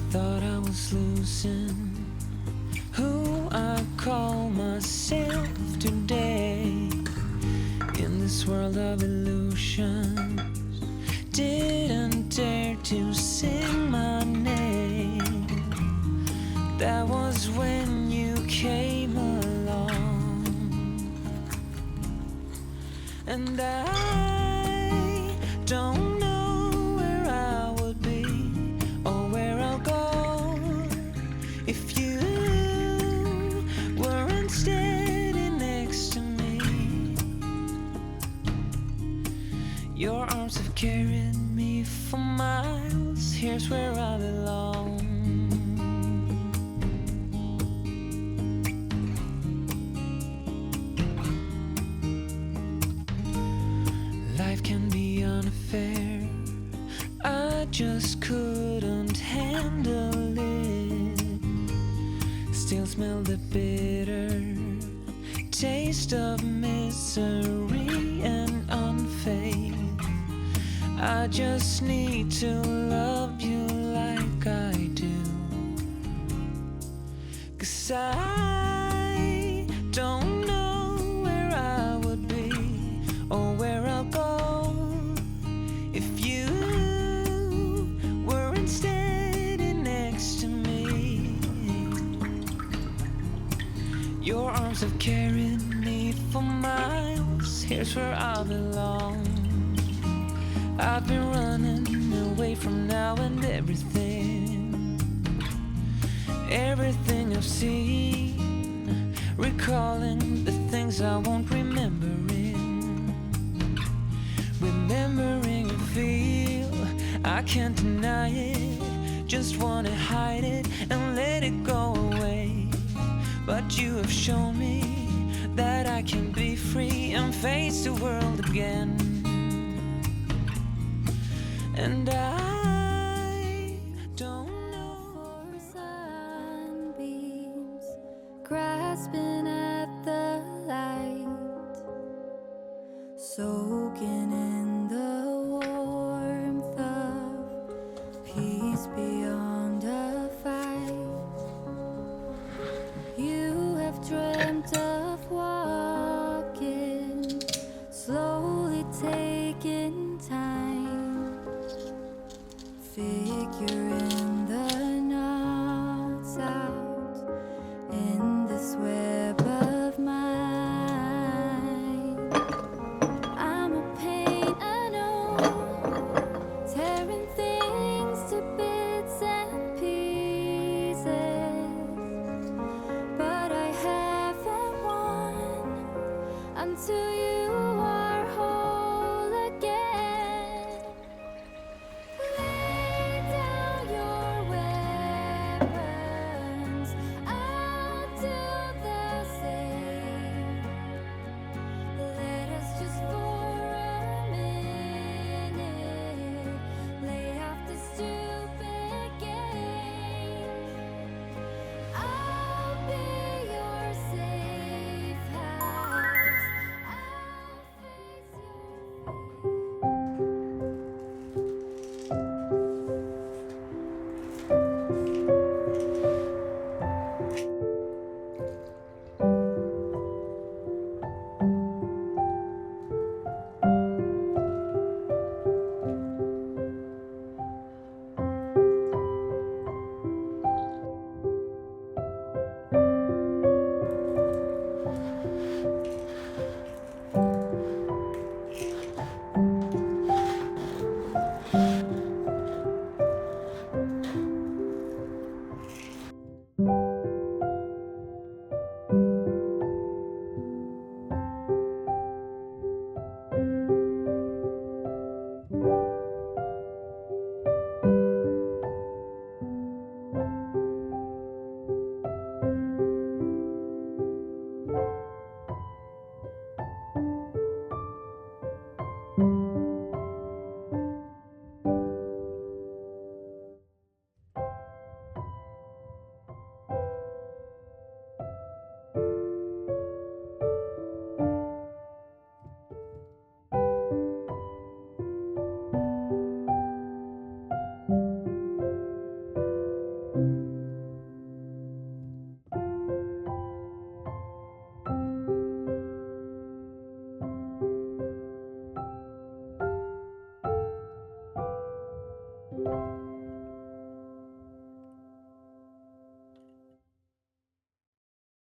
Thought I was losing who I call myself today. In this world of illusions, didn't dare to sing my name. That was when you came along, and I don't know where I would be or where I'll go if you weren't steady next to me. Your arms have carried me for miles. Here's where I belong. Life can be unfair. I just couldn't handle it. Still smell the bitter taste of misery and unfaith. I just need to love you like I do, 'cause I don't know where I would be or where I'll go if you weren't steady next to me. Your arms have carried me for miles. Here's where I belong. I've been running away from now and everything I've seen, recalling the things I won't remember remembering a feel I can't deny it, just wanna hide it and let it go away. But you have shown me that I can be free and face the world again. And I don't know. For sunbeams grasping at